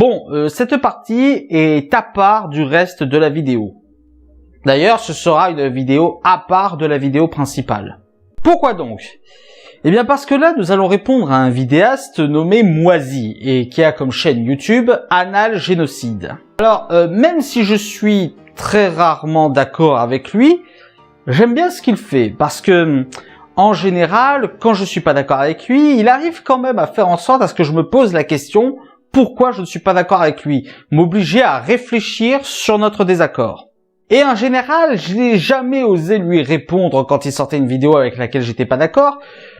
Bon, cette partie est à part du reste de la vidéo. D'ailleurs, ce sera une vidéo à part de la vidéo principale. Pourquoi donc? Eh bien parce que là, nous allons répondre à un vidéaste nommé Moisy et qui a comme chaîne YouTube Anal Génocide. Alors, même si je suis très rarement d'accord avec lui, j'aime bien ce qu'il fait parce que, en général, quand je suis pas d'accord avec lui, il arrive quand même à faire en sorte à ce que je me pose la question pourquoi je ne suis pas d'accord avec lui, m'obliger à réfléchir sur notre désaccord. Et en général, je n'ai jamais osé lui répondre quand il sortait une vidéo avec laquelle j'étais pas d'accord,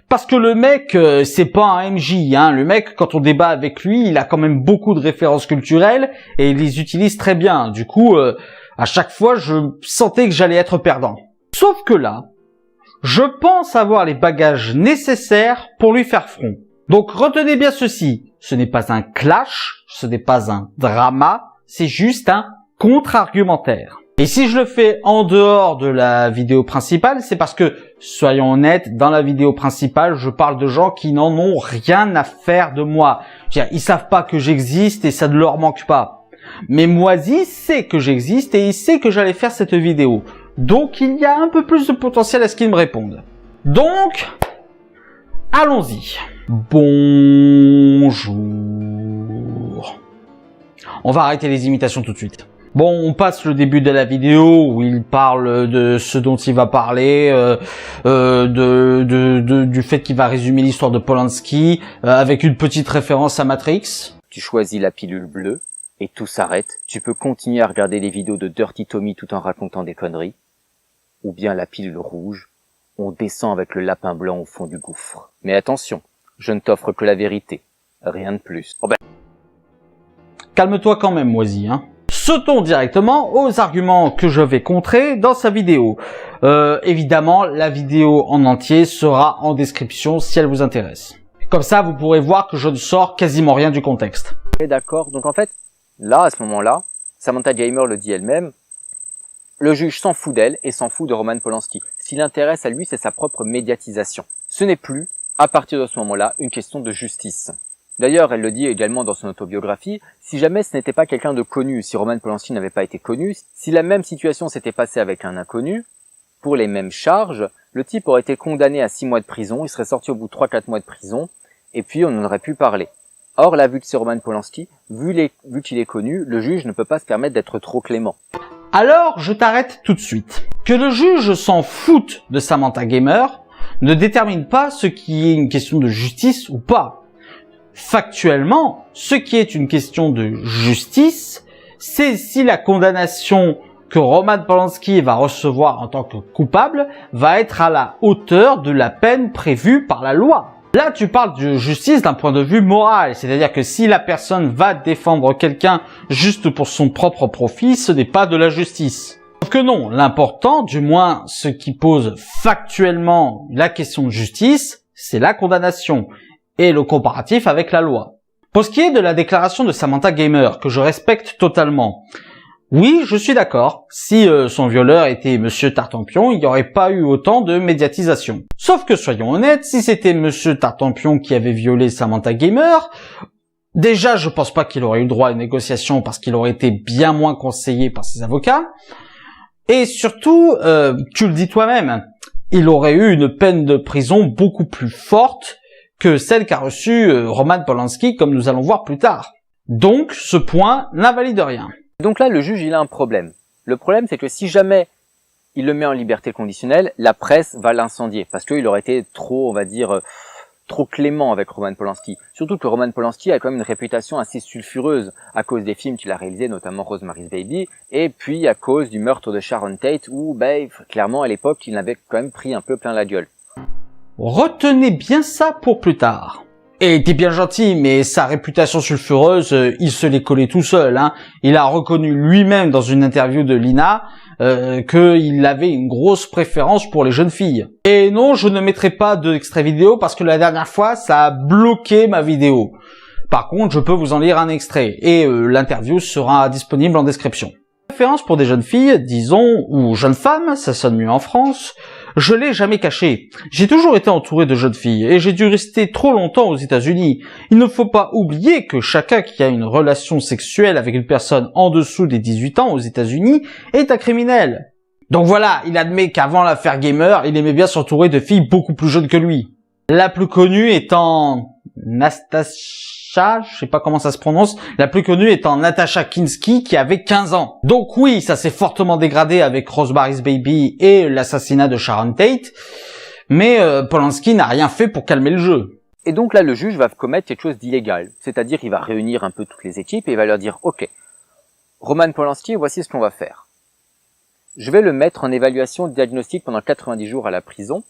parce que le mec, c'est pas un MJ, hein. Le mec, quand on débat avec lui, il a quand même beaucoup de références culturelles et il les utilise très bien. Du coup, à chaque fois, je sentais que j'allais être perdant. Sauf que là, je pense avoir les bagages nécessaires pour lui faire front. Donc retenez bien ceci, ce n'est pas un clash, ce n'est pas un drama, c'est juste un contre-argumentaire. Et si je le fais en dehors de la vidéo principale, c'est parce que, soyons honnêtes, dans la vidéo principale, je parle de gens qui n'en ont rien à faire de moi. Je veux dire, ils savent pas que j'existe et ça ne leur manque pas. Mais Moisy sait que j'existe et il sait que j'allais faire cette vidéo. Donc il y a un peu plus de potentiel à ce qu'il me réponde. Donc, allons-y. Bonjour. On va arrêter les imitations tout de suite. Bon, on passe le début de la vidéo où il parle de ce dont il va parler, du fait qu'il va résumer l'histoire de Polanski avec une petite référence à Matrix. Tu choisis la pilule bleue et tout s'arrête. Tu peux continuer à regarder les vidéos de Dirty Tommy tout en racontant des conneries. Ou bien la pilule rouge, on descend avec le lapin blanc au fond du gouffre. Mais attention, je ne t'offre que la vérité, rien de plus. Oh ben... Calme-toi quand même, Moisy, hein. Sautons directement aux arguments que je vais contrer dans sa vidéo. Évidemment, la vidéo en entier sera en description si elle vous intéresse. Comme ça, vous pourrez voir que je ne sors quasiment rien du contexte. D'accord, donc en fait, là, à ce moment-là, Samantha Gamer le dit elle-même, le juge s'en fout d'elle et s'en fout de Roman Polanski. Ce qui l'intéresse à lui, c'est sa propre médiatisation. Ce n'est plus, à partir de ce moment-là, une question de justice. D'ailleurs, elle le dit également dans son autobiographie, si jamais ce n'était pas quelqu'un de connu, si Roman Polanski n'avait pas été connu, si la même situation s'était passée avec un inconnu, pour les mêmes charges, le type aurait été condamné à 6 mois de prison, il serait sorti au bout de 3-4 mois de prison, et puis on en aurait pu parler. Or, là, vu que c'est Roman Polanski, vu qu'il est connu, le juge ne peut pas se permettre d'être trop clément. Alors, je t'arrête tout de suite. Que le juge s'en foute de Samantha Gamer ne détermine pas ce qui est une question de justice ou pas. Factuellement, ce qui est une question de justice, c'est si la condamnation que Roman Polanski va recevoir en tant que coupable va être à la hauteur de la peine prévue par la loi. Là, tu parles de justice d'un point de vue moral, c'est-à-dire que si la personne va défendre quelqu'un juste pour son propre profit, ce n'est pas de la justice. Sauf que non, l'important, du moins ce qui pose factuellement la question de justice, c'est la condamnation et le comparatif avec la loi. Pour ce qui est de la déclaration de Samantha Gamer, que je respecte totalement, oui, je suis d'accord, si son violeur était Monsieur Tartampion, il n'y aurait pas eu autant de médiatisation. Sauf que soyons honnêtes, si c'était Monsieur Tartampion qui avait violé Samantha Gamer, déjà je pense pas qu'il aurait eu droit à une négociation parce qu'il aurait été bien moins conseillé par ses avocats, et surtout, tu le dis toi-même, il aurait eu une peine de prison beaucoup plus forte que celle qu'a reçue Roman Polanski, comme nous allons voir plus tard. Donc, ce point n'invalide rien. Donc là, le juge, il a un problème. Le problème, c'est que si jamais il le met en liberté conditionnelle, la presse va l'incendier, parce qu'il aurait été trop, on va dire, trop clément avec Roman Polanski. Surtout que Roman Polanski a quand même une réputation assez sulfureuse à cause des films qu'il a réalisés, notamment Rosemary's Baby, et puis à cause du meurtre de Sharon Tate, où, clairement, à l'époque, il en avait quand même pris un peu plein la gueule. Retenez bien ça pour plus tard. Et t'es bien gentil, mais sa réputation sulfureuse, il se l'est collé tout seul, hein. Il a reconnu lui-même dans une interview de Lina qu'il avait une grosse préférence pour les jeunes filles. Et non, je ne mettrai pas d'extrait vidéo parce que la dernière fois, ça a bloqué ma vidéo. Par contre, je peux vous en lire un extrait et l'interview sera disponible en description. préférence pour des jeunes filles, disons, ou jeunes femmes, ça sonne mieux en France, je l'ai jamais caché. J'ai toujours été entouré de jeunes filles et j'ai dû rester trop longtemps aux États-Unis. Il ne faut pas oublier que chacun qui a une relation sexuelle avec une personne en dessous des 18 ans aux États-Unis est un criminel. Donc voilà, il admet qu'avant l'affaire Gamer, il aimait bien s'entourer de filles beaucoup plus jeunes que lui. La plus connue étant Nastasia, je sais pas comment ça se prononce, la plus connue étant Natasha Kinski qui avait 15 ans. Donc oui, ça s'est fortement dégradé avec Rosemary's Baby et l'assassinat de Sharon Tate, mais Polanski n'a rien fait pour calmer le jeu. Et donc là, le juge va commettre quelque chose d'illégal, c'est-à-dire il va réunir un peu toutes les équipes et il va leur dire « Ok, Roman Polanski, voici ce qu'on va faire. Je vais le mettre en évaluation diagnostique pendant 90 jours à la prison,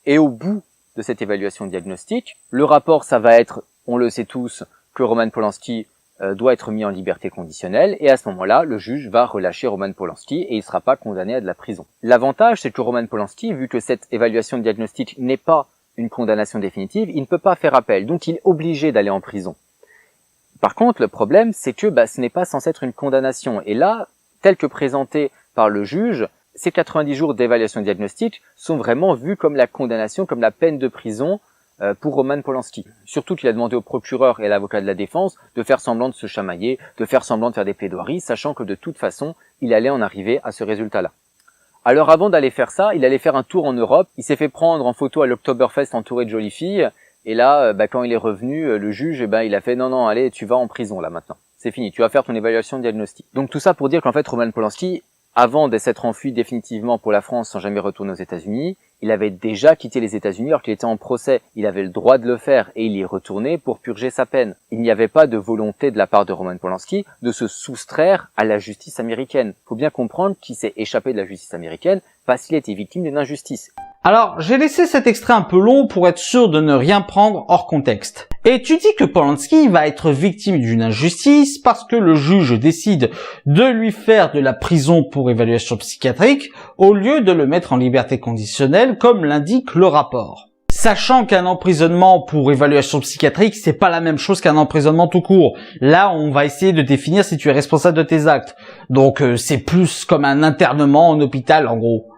et au bout de cette évaluation diagnostique, le rapport, ça va être, on le sait tous, que Roman Polanski doit être mis en liberté conditionnelle, et à ce moment-là, le juge va relâcher Roman Polanski et il ne sera pas condamné à de la prison. L'avantage, c'est que Roman Polanski, vu que cette évaluation diagnostique n'est pas une condamnation définitive, il ne peut pas faire appel, donc il est obligé d'aller en prison. Par contre, le problème, c'est que ce n'est pas censé être une condamnation, et là, tel que présenté par le juge, ces 90 jours d'évaluation diagnostique sont vraiment vus comme la condamnation, comme la peine de prison pour Roman Polanski. Surtout qu'il a demandé au procureur et à l'avocat de la défense de faire semblant de se chamailler, de faire semblant de faire des plaidoiries, sachant que de toute façon, il allait en arriver à ce résultat-là. Alors avant d'aller faire ça, il allait faire un tour en Europe, il s'est fait prendre en photo à l'Oktoberfest entouré de jolies filles, et là, quand il est revenu, le juge, il a fait « Non, allez, tu vas en prison là maintenant. C'est fini, tu vas faire ton évaluation diagnostique. » Donc tout ça pour dire qu'en fait, Roman Polanski, avant de s'être enfui définitivement pour la France sans jamais retourner aux États-Unis, il avait déjà quitté les États-Unis alors qu'il était en procès. Il avait le droit de le faire et il y est retourné pour purger sa peine. Il n'y avait pas de volonté de la part de Roman Polanski de se soustraire à la justice américaine. Faut bien comprendre qu'il s'est échappé de la justice américaine parce qu'il a été victime d'une injustice. Alors, j'ai laissé cet extrait un peu long pour être sûr de ne rien prendre hors contexte. Et tu dis que Polanski va être victime d'une injustice parce que le juge décide de lui faire de la prison pour évaluation psychiatrique au lieu de le mettre en liberté conditionnelle comme l'indique le rapport. Sachant qu'un emprisonnement pour évaluation psychiatrique, c'est pas la même chose qu'un emprisonnement tout court. Là, on va essayer de définir si tu es responsable de tes actes. Donc, c'est plus comme un internement en hôpital, en gros.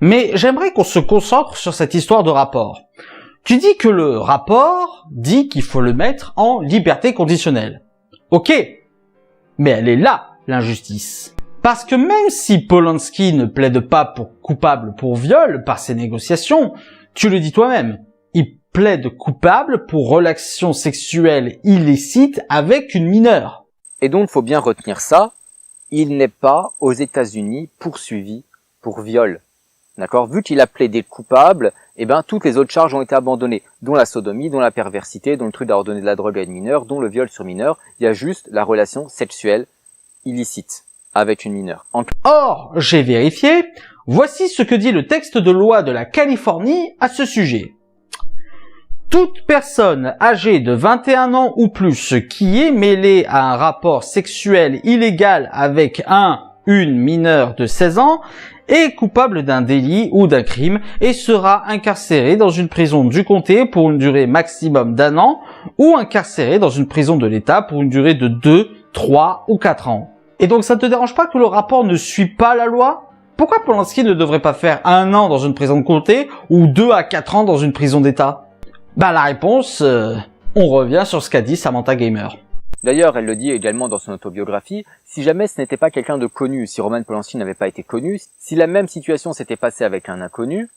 Mais j'aimerais qu'on se concentre sur cette histoire de rapport. Tu dis que le rapport dit qu'il faut le mettre en liberté conditionnelle. Ok, mais elle est là, l'injustice. Parce que même si Polanski ne plaide pas pour coupable pour viol par ses négociations, tu le dis toi-même, il plaide coupable pour relation sexuelle illicite avec une mineure. Et donc, faut bien retenir ça, il n'est pas aux États-Unis poursuivi pour viol. D'accord ? Vu qu'il a plaidé coupable, toutes les autres charges ont été abandonnées, dont la sodomie, dont la perversité, dont le truc d'avoir donné de la drogue à une mineure, dont le viol sur mineur. Il y a juste la relation sexuelle illicite avec une mineure. Or, j'ai vérifié, voici ce que dit le texte de loi de la Californie à ce sujet. Toute personne âgée de 21 ans ou plus qui est mêlée à un rapport sexuel illégal avec une mineure de 16 ans est coupable d'un délit ou d'un crime et sera incarcéré dans une prison du comté pour une durée maximum d'1 an ou incarcéré dans une prison de l'État pour une durée de 2, 3 ou 4 ans. Et donc ça ne te dérange pas que le rapport ne suit pas la loi ? Pourquoi Polanski ne devrait pas faire 1 an dans une prison de comté ou 2 à 4 ans dans une prison d'État ? La réponse, on revient sur ce qu'a dit Samantha Gamer. D'ailleurs, elle le dit également dans son autobiographie, si jamais ce n'était pas quelqu'un de connu, si Roman Polanski n'avait pas été connu, si la même situation s'était passée avec un inconnu,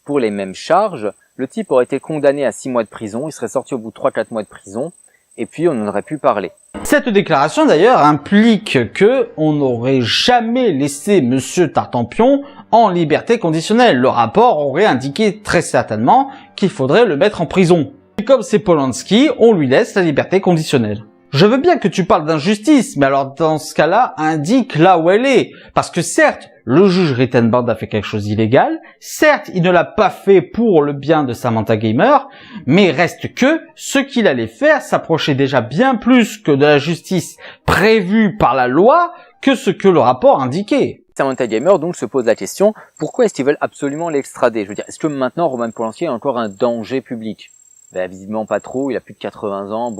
pour les mêmes charges, le type aurait été condamné à 6 mois de prison, il serait sorti au bout de 3-4 mois de prison, et puis on en aurait pu parler. Cette déclaration d'ailleurs implique que on n'aurait jamais laissé Monsieur Tartampion en liberté conditionnelle. Le rapport aurait indiqué très certainement qu'il faudrait le mettre en prison. Et comme c'est Polanski, on lui laisse la liberté conditionnelle. Je veux bien que tu parles d'injustice, mais alors dans ce cas-là, indique là où elle est. Parce que certes, le juge Rittenband a fait quelque chose d'illégal, certes, il ne l'a pas fait pour le bien de Samantha Gamer, mais reste que ce qu'il allait faire s'approchait déjà bien plus que de la justice prévue par la loi que ce que le rapport indiquait. Samantha Gamer donc se pose la question, pourquoi est-ce qu'ils veulent absolument l'extrader ? Je veux dire, est-ce que maintenant Roman Polanski est encore un danger public ? Visiblement pas trop, il a plus de 80 ans,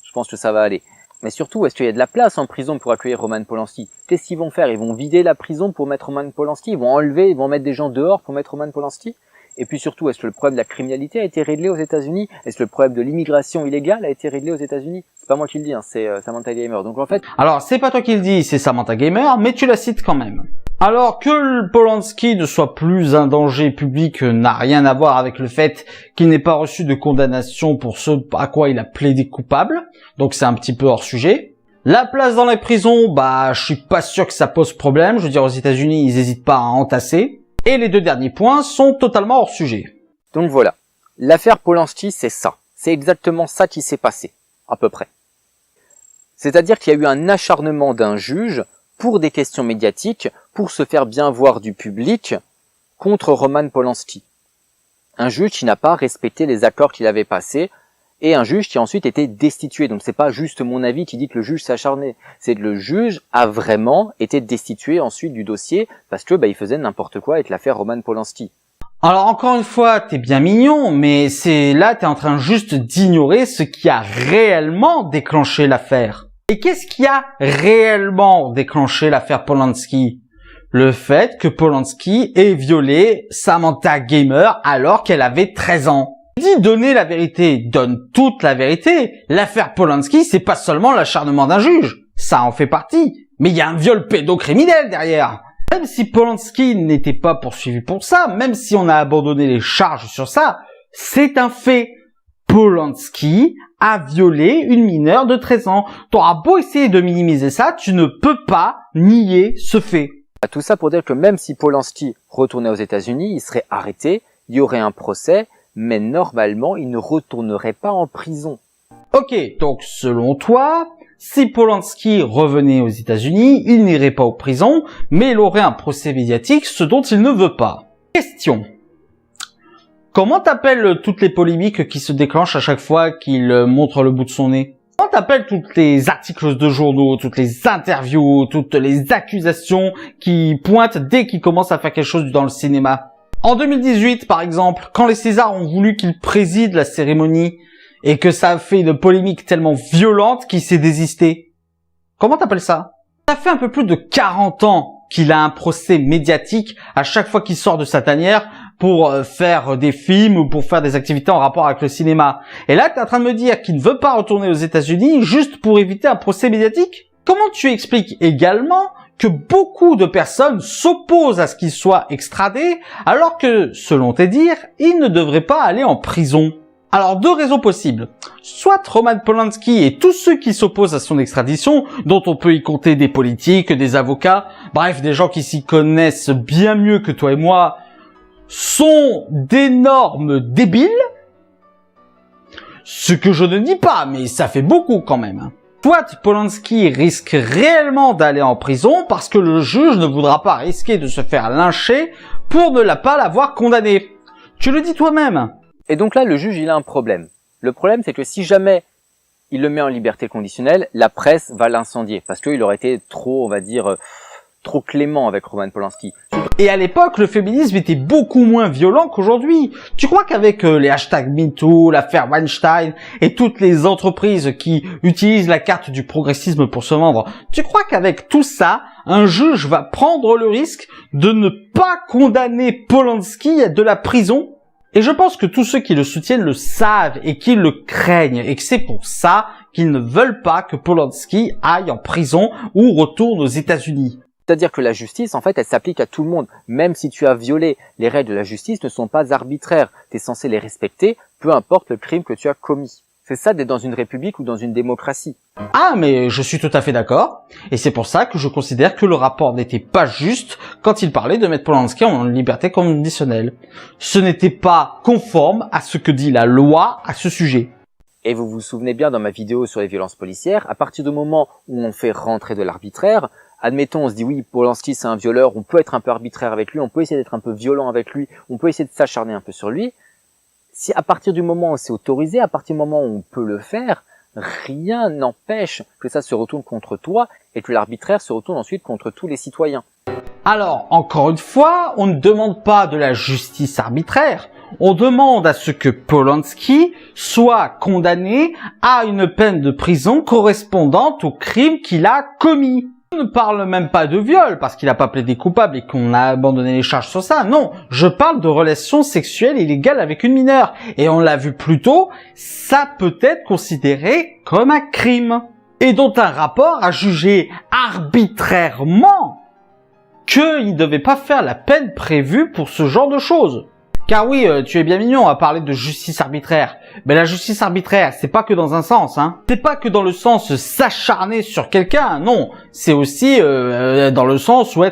je pense que ça va aller. Mais surtout, est-ce qu'il y a de la place en prison pour accueillir Roman Polanski? Qu'est-ce qu'ils vont faire? Ils vont vider la prison pour mettre Roman Polanski? Ils vont enlever, ils vont mettre des gens dehors pour mettre Roman Polanski? Et puis surtout, est-ce que le problème de la criminalité a été réglé aux États-Unis? Est-ce que le problème de l'immigration illégale a été réglé aux États-Unis? C'est pas moi qui le dis, hein, c'est Samantha Gamer. Donc en fait, Alors, c'est pas toi qui le dis, c'est Samantha Gamer, mais tu la cites quand même. Alors que Polanski ne soit plus un danger public n'a rien à voir avec le fait qu'il n'ait pas reçu de condamnation pour ce à quoi il a plaidé coupable. Donc c'est un petit peu hors sujet. La place dans les prisons, je suis pas sûr que ça pose problème. Je veux dire, aux États-Unis, ils hésitent pas à entasser. Et les deux derniers points sont totalement hors sujet. donc voilà. L'affaire Polanski, c'est ça. C'est exactement ça qui s'est passé. À peu près. C'est-à-dire qu'il y a eu un acharnement d'un juge pour des questions médiatiques, pour se faire bien voir du public, contre Roman Polanski. Un juge qui n'a pas respecté les accords qu'il avait passés, et un juge qui a ensuite été destitué. Donc c'est pas juste mon avis qui dit que le juge s'est acharné, c'est que le juge a vraiment été destitué ensuite du dossier, parce que il faisait n'importe quoi avec l'affaire Roman Polanski. Alors encore une fois, t'es bien mignon, mais t'es en train juste d'ignorer ce qui a réellement déclenché l'affaire. Et qu'est-ce qui a réellement déclenché l'affaire Polanski? Le fait que Polanski ait violé Samantha Gamer alors qu'elle avait 13 ans. Dis donner la vérité, donne toute la vérité. L'affaire Polanski, c'est pas seulement l'acharnement d'un juge. Ça en fait partie. Mais il y a un viol pédocriminel derrière. Même si Polanski n'était pas poursuivi pour ça, même si on a abandonné les charges sur ça, c'est un fait. Polanski a violé une mineure de 13 ans. T'auras beau essayer de minimiser ça, tu ne peux pas nier ce fait. Tout ça pour dire que même si Polanski retournait aux États-Unis, il serait arrêté, il y aurait un procès, mais normalement, il ne retournerait pas en prison. Ok, donc selon toi, si Polanski revenait aux États-Unis, il n'irait pas en prison, mais il aurait un procès médiatique, ce dont il ne veut pas. Question. Comment t'appelles toutes les polémiques qui se déclenchent à chaque fois qu'il montre le bout de son nez? Comment t'appelles toutes les articles de journaux, toutes les interviews, toutes les accusations qui pointent dès qu'il commence à faire quelque chose dans le cinéma? En 2018, par exemple, quand les Césars ont voulu qu'il préside la cérémonie et que ça a fait une polémique tellement violente qu'il s'est désisté. Comment t'appelles ça? Ça fait un peu plus de 40 ans qu'il a un procès médiatique à chaque fois qu'il sort de sa tanière pour faire des films ou pour faire des activités en rapport avec le cinéma. Et là, t'es en train de me dire qu'il ne veut pas retourner aux États-Unis juste pour éviter un procès médiatique? Comment tu expliques également que beaucoup de personnes s'opposent à ce qu'il soit extradé, alors que, selon tes dires, il ne devrait pas aller en prison? Alors, deux raisons possibles. Soit Roman Polanski et tous ceux qui s'opposent à son extradition, dont on peut y compter des politiques, des avocats, bref, des gens qui s'y connaissent bien mieux que toi et moi, sont d'énormes débiles. Ce que je ne dis pas, mais ça fait beaucoup quand même. Soit Polanski risque réellement d'aller en prison parce que le juge ne voudra pas risquer de se faire lyncher pour ne pas l'avoir condamné. Tu le dis toi-même. Et donc là, le juge, il a un problème. Le problème, c'est que si jamais il le met en liberté conditionnelle, la presse va l'incendier parce qu'il aurait été trop, on va dire, trop clément avec Roman Polanski. Et à l'époque, le féminisme était beaucoup moins violent qu'aujourd'hui. Tu crois qu'avec les hashtags MeToo, l'affaire Weinstein et toutes les entreprises qui utilisent la carte du progressisme pour se vendre, tu crois qu'avec tout ça, un juge va prendre le risque de ne pas condamner Polanski à de la prison? Et je pense que tous ceux qui le soutiennent le savent et qui le craignent et que c'est pour ça qu'ils ne veulent pas que Polanski aille en prison ou retourne aux États-Unis. C'est-à-dire que la justice, en fait, elle s'applique à tout le monde. Même si tu as violé, les règles de la justice ne sont pas arbitraires. Tu es censé les respecter, peu importe le crime que tu as commis. C'est ça d'être dans une république ou dans une démocratie. Ah, mais je suis tout à fait d'accord. Et c'est pour ça que je considère que le rapport n'était pas juste quand il parlait de mettre Polanski en liberté conditionnelle. Ce n'était pas conforme à ce que dit la loi à ce sujet. Et vous vous souvenez bien dans ma vidéo sur les violences policières, à partir du moment où on fait rentrer de l'arbitraire, admettons, on se dit oui, Polanski c'est un violeur, on peut être un peu arbitraire avec lui, on peut essayer d'être un peu violent avec lui, on peut essayer de s'acharner un peu sur lui. Si à partir du moment où c'est autorisé, à partir du moment où on peut le faire, rien n'empêche que ça se retourne contre toi et que l'arbitraire se retourne ensuite contre tous les citoyens. Alors, encore une fois, on ne demande pas de la justice arbitraire, on demande à ce que Polanski soit condamné à une peine de prison correspondante au crime qu'il a commis. Je ne parle même pas de viol parce qu'il n'a pas plaidé coupable et qu'on a abandonné les charges sur ça. Non, je parle de relations sexuelles illégales avec une mineure. Et on l'a vu plus tôt, ça peut être considéré comme un crime. Et dont un rapport a jugé arbitrairement qu'il ne devait pas faire la peine prévue pour ce genre de choses. Car oui, tu es bien mignon à parler de justice arbitraire. Mais la justice arbitraire, c'est pas que dans un sens, hein. C'est pas que dans le sens s'acharner sur quelqu'un, non. C'est aussi dans le sens où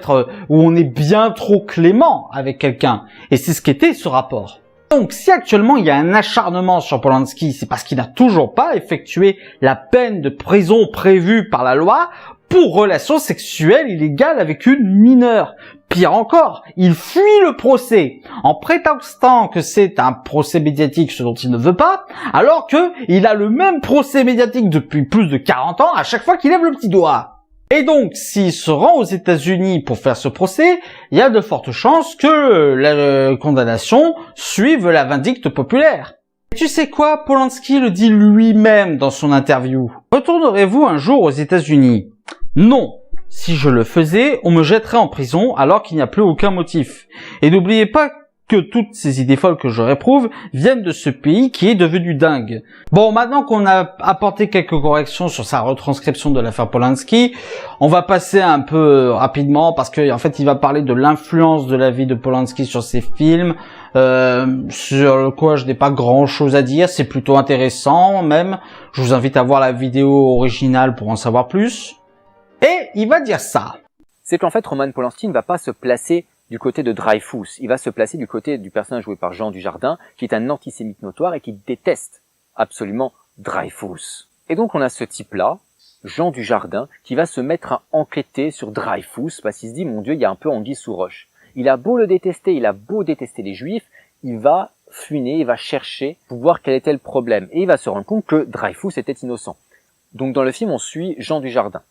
on est bien trop clément avec quelqu'un. Et c'est ce qu'était ce rapport. Donc, si actuellement il y a un acharnement sur Polanski, c'est parce qu'il n'a toujours pas effectué la peine de prison prévue par la loi pour relations sexuelles illégales avec une mineure. Pire encore, il fuit le procès en prétextant que c'est un procès médiatique, ce dont il ne veut pas, alors que il a le même procès médiatique depuis plus de 40 ans à chaque fois qu'il lève le petit doigt. Et donc, s'il se rend aux États-Unis pour faire ce procès, il y a de fortes chances que la condamnation suive la vindicte populaire. Et tu sais quoi, Polanski le dit lui-même dans son interview. Retournerez-vous un jour aux États-Unis ? Non. Si je le faisais, on me jetterait en prison alors qu'il n'y a plus aucun motif. Et n'oubliez pas que toutes ces idées folles que je réprouve viennent de ce pays qui est devenu dingue. Bon, maintenant qu'on a apporté quelques corrections sur sa retranscription de l'affaire Polanski, on va passer un peu rapidement parce que en fait, il va parler de l'influence de la vie de Polanski sur ses films, sur quoi je n'ai pas grand-chose à dire. C'est plutôt intéressant même. Je vous invite à voir la vidéo originale pour en savoir plus. Et il va dire ça. C'est qu'en fait, Roman Polanski ne va pas se placer du côté de Dreyfus. Il va se placer du côté du personnage joué par Jean Dujardin, qui est un antisémite notoire et qui déteste absolument Dreyfus. Et donc, on a ce type-là, Jean Dujardin, qui va se mettre à enquêter sur Dreyfus, parce qu'il se dit, mon Dieu, il y a un peu anguille sous roche. Il a beau le détester, il a beau détester les Juifs, il va fouiner, il va chercher pour voir quel était le problème. Et il va se rendre compte que Dreyfus était innocent. Donc, dans le film, on suit Jean Dujardin.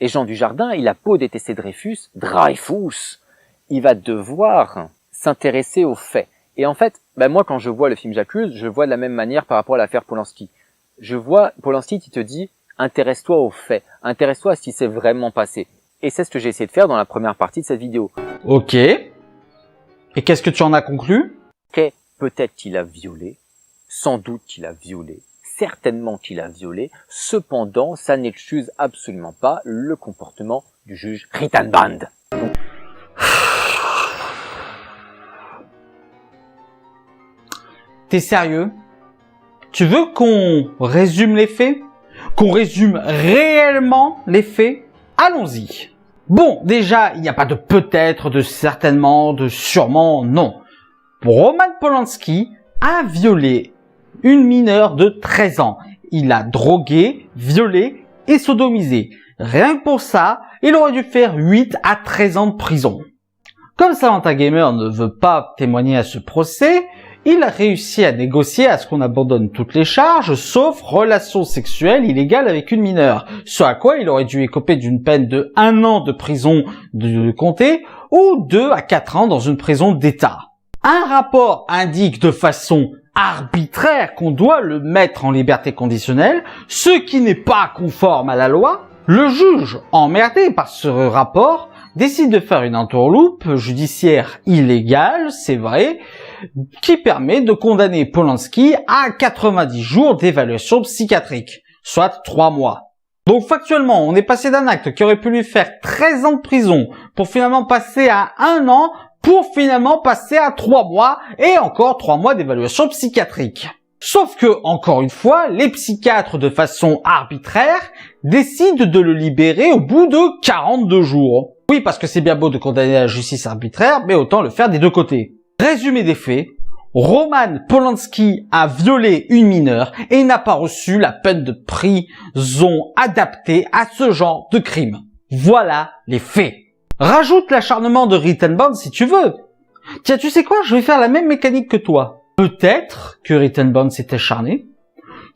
Et Jean Dujardin, il a beau détester Dreyfus, il va devoir s'intéresser aux faits. Et en fait, moi, quand je vois le film J'accuse, je le vois de la même manière par rapport à l'affaire Polanski. Je vois Polanski qui te dit, intéresse-toi aux faits, intéresse-toi à ce qui s'est vraiment passé. Et c'est ce que j'ai essayé de faire dans la première partie de cette vidéo. Ok. Et qu'est-ce que tu en as conclu ? Peut-être qu'il a violé, sans doute qu'il a violé. Certainement qu'il a violé, cependant, ça n'excuse absolument pas le comportement du juge Rittenband. T'es sérieux ? Tu veux qu'on résume les faits ? Qu'on résume réellement les faits ? Allons-y. Bon, déjà, il n'y a pas de peut-être, de certainement, de sûrement, non. Roman Polanski a violé une mineure de 13 ans. Il a drogué, violé et sodomisé. Rien que pour ça, il aurait dû faire 8 à 13 ans de prison. Comme Samantha Gamer ne veut pas témoigner à ce procès, il a réussi à négocier à ce qu'on abandonne toutes les charges, sauf relations sexuelles illégales avec une mineure. Ce à quoi il aurait dû écoper d'une peine de 1 an de prison de comté ou 2 à 4 ans dans une prison d'État. Un rapport indique de façon arbitraire qu'on doit le mettre en liberté conditionnelle, ce qui n'est pas conforme à la loi. Le juge, emmerdé par ce rapport, décide de faire une entourloupe judiciaire illégale, c'est vrai, qui permet de condamner Polanski à 90 jours d'évaluation psychiatrique, soit 3 mois. Donc factuellement, on est passé d'un acte qui aurait pu lui faire 13 ans de prison pour finalement passer à 1 an pour finalement passer à 3 mois et encore 3 mois d'évaluation psychiatrique. Sauf que, encore une fois, les psychiatres, de façon arbitraire, décident de le libérer au bout de 42 jours. Oui, parce que c'est bien beau de condamner la justice arbitraire, mais autant le faire des deux côtés. Résumé des faits, Roman Polanski a violé une mineure et n'a pas reçu la peine de prison adaptée à ce genre de crime. Voilà les faits. Rajoute l'acharnement de Rittenband si tu veux. Tiens, tu sais quoi, je vais faire la même mécanique que toi. Peut-être que Rittenband s'est acharné.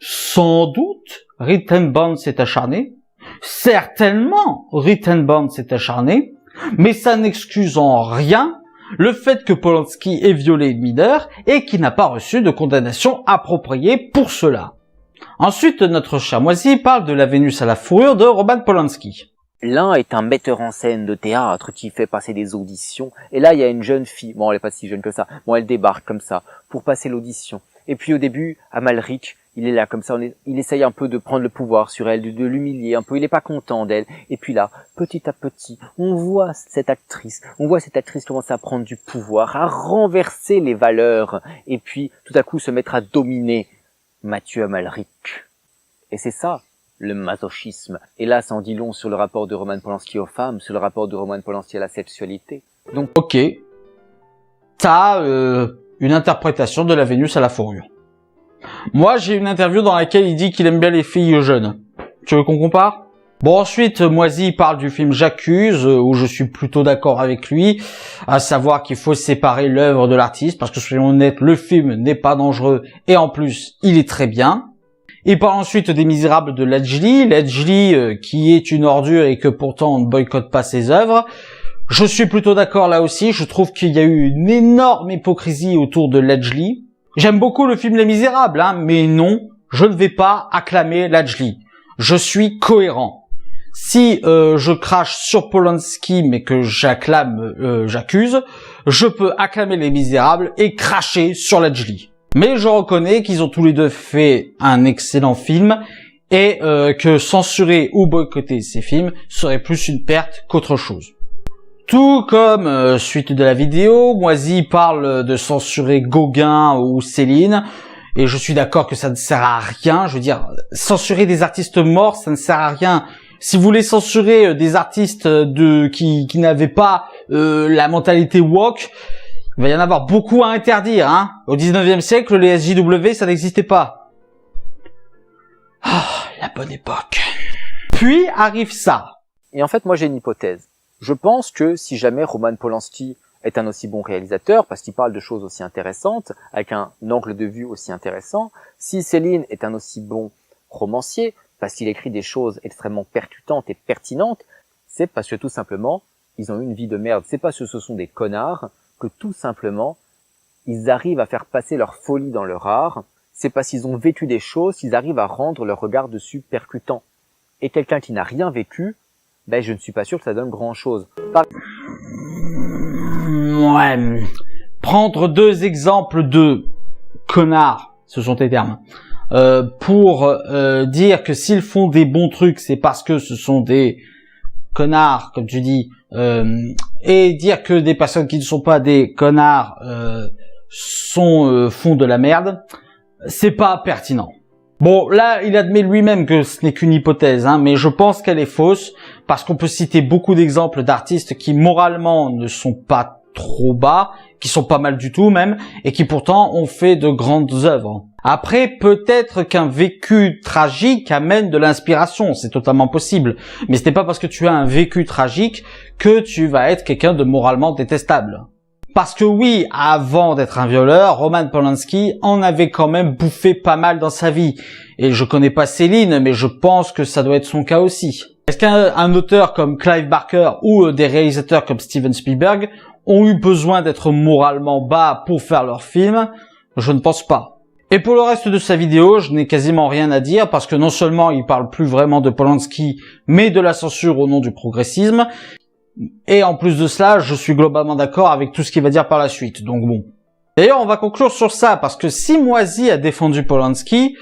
Sans doute, Rittenband s'est acharné. Certainement, Rittenband s'est acharné. Mais ça n'excuse en rien le fait que Polanski ait violé une mineure et qu'il n'a pas reçu de condamnation appropriée pour cela. Ensuite, notre cher Moisy parle de La Vénus à la fourrure de Roman Polanski. L'un est un metteur en scène de théâtre qui fait passer des auditions. Et là, il y a une jeune fille. Bon, elle est pas si jeune que ça. Bon, elle débarque comme ça pour passer l'audition. Et puis au début, Amalric, il est là comme ça. Il essaye un peu de prendre le pouvoir sur elle, de l'humilier un peu. Il est pas content d'elle. Et puis là, petit à petit, on voit cette actrice commencer à prendre du pouvoir, à renverser les valeurs. Et puis, tout à coup, se mettre à dominer Mathieu Amalric. Et c'est ça, le masochisme. Et là, ça en dit long sur le rapport de Roman Polanski aux femmes, sur le rapport de Roman Polanski à la sexualité. Donc, ok, t'as une interprétation de La Vénus à la fourrure. Moi, j'ai une interview dans laquelle il dit qu'il aime bien les filles jeunes. Tu veux qu'on compare ? Bon, ensuite, Moisy parle du film J'accuse, où je suis plutôt d'accord avec lui, à savoir qu'il faut séparer l'œuvre de l'artiste, parce que soyons honnêtes, le film n'est pas dangereux, et en plus, il est très bien. Il parle ensuite des Misérables de Ledgely, qui est une ordure et que pourtant on ne boycotte pas ses œuvres. Je suis plutôt d'accord là aussi, je trouve qu'il y a eu une énorme hypocrisie autour de Ledgely. J'aime beaucoup le film Les Misérables, mais non, je ne vais pas acclamer Ledgely. Je suis cohérent. Si je crache sur Polanski mais que j'accuse, je peux acclamer Les Misérables et cracher sur Ledgely. Mais je reconnais qu'ils ont tous les deux fait un excellent film et que censurer ou boycotter ces films serait plus une perte qu'autre chose. Tout comme suite de la vidéo, Moisy parle de censurer Gauguin ou Céline et je suis d'accord que ça ne sert à rien. Je veux dire, censurer des artistes morts, ça ne sert à rien. Si vous voulez censurer des artistes qui n'avaient pas la mentalité woke, il va y en avoir beaucoup à interdire, Au 19e siècle, les SJW, ça n'existait pas. Ah, la bonne époque. Puis arrive ça. Et en fait, moi, j'ai une hypothèse. Je pense que si jamais Roman Polanski est un aussi bon réalisateur, parce qu'il parle de choses aussi intéressantes, avec un angle de vue aussi intéressant, si Céline est un aussi bon romancier, parce qu'il écrit des choses extrêmement percutantes et pertinentes, c'est parce que tout simplement, ils ont eu une vie de merde. C'est parce que ce sont des connards que tout simplement, ils arrivent à faire passer leur folie dans leur art. C'est parce qu'ils ont vécu des choses qu'ils arrivent à rendre leur regard dessus percutant. Et quelqu'un qui n'a rien vécu, je ne suis pas sûr que ça donne grand-chose. Ouais. Prendre deux exemples de connards, ce sont tes termes, pour dire que s'ils font des bons trucs, c'est parce que ce sont des connards, comme tu dis, et dire que des personnes qui ne sont pas des connards font de la merde, c'est pas pertinent. Bon, là, il admet lui-même que ce n'est qu'une hypothèse, mais je pense qu'elle est fausse, parce qu'on peut citer beaucoup d'exemples d'artistes qui moralement ne sont pas trop bas, qui sont pas mal du tout même, et qui pourtant ont fait de grandes œuvres. Après, peut-être qu'un vécu tragique amène de l'inspiration, c'est totalement possible. Mais ce n'est pas parce que tu as un vécu tragique que tu vas être quelqu'un de moralement détestable. Parce que oui, avant d'être un violeur, Roman Polanski en avait quand même bouffé pas mal dans sa vie. Et je connais pas Céline, mais je pense que ça doit être son cas aussi. Est-ce qu'un auteur comme Clive Barker ou des réalisateurs comme Steven Spielberg ont eu besoin d'être moralement bas pour faire leur film? Je ne pense pas. Et pour le reste de sa vidéo, je n'ai quasiment rien à dire parce que non seulement il parle plus vraiment de Polanski, mais de la censure au nom du progressisme. Et en plus de cela, je suis globalement d'accord avec tout ce qu'il va dire par la suite, donc bon. D'ailleurs, on va conclure sur ça, parce que si Moisy a défendu Polanski,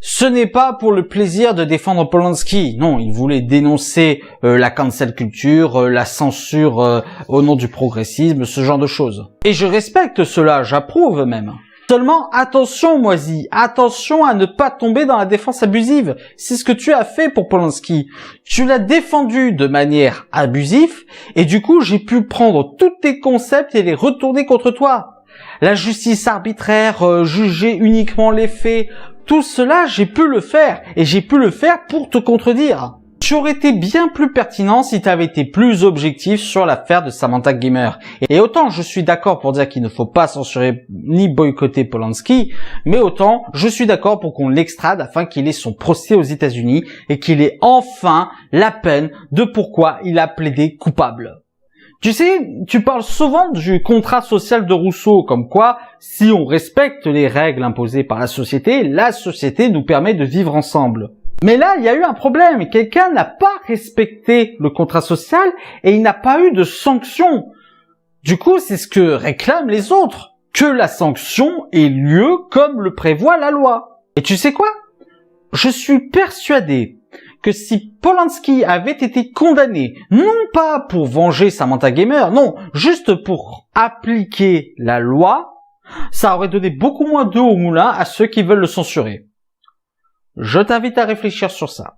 ce n'est pas pour le plaisir de défendre Polanski. Non, il voulait dénoncer la cancel culture, la censure au nom du progressisme, ce genre de choses. Et je respecte cela, j'approuve même. Seulement, attention Moisy, attention à ne pas tomber dans la défense abusive. C'est ce que tu as fait pour Polanski. Tu l'as défendu de manière abusive, et du coup j'ai pu prendre tous tes concepts et les retourner contre toi. La justice arbitraire, juger uniquement les faits, tout cela j'ai pu le faire, et j'ai pu le faire pour te contredire. Tu aurais été bien plus pertinent si tu avais été plus objectif sur l'affaire de Samantha Gamer. Et autant je suis d'accord pour dire qu'il ne faut pas censurer ni boycotter Polanski, mais autant je suis d'accord pour qu'on l'extrade afin qu'il ait son procès aux États-Unis et qu'il ait enfin la peine de pourquoi il a plaidé coupable. Tu sais, tu parles souvent du contrat social de Rousseau, comme quoi, si on respecte les règles imposées par la société nous permet de vivre ensemble. Mais là, il y a eu un problème. Quelqu'un n'a pas respecté le contrat social et il n'a pas eu de sanction. Du coup, c'est ce que réclament les autres, que la sanction ait lieu comme le prévoit la loi. Et tu sais quoi? Je suis persuadé que si Polanski avait été condamné, non pas pour venger Samantha Gamer, non, juste pour appliquer la loi, ça aurait donné beaucoup moins d'eau au moulin à ceux qui veulent le censurer. Je t'invite à réfléchir sur ça.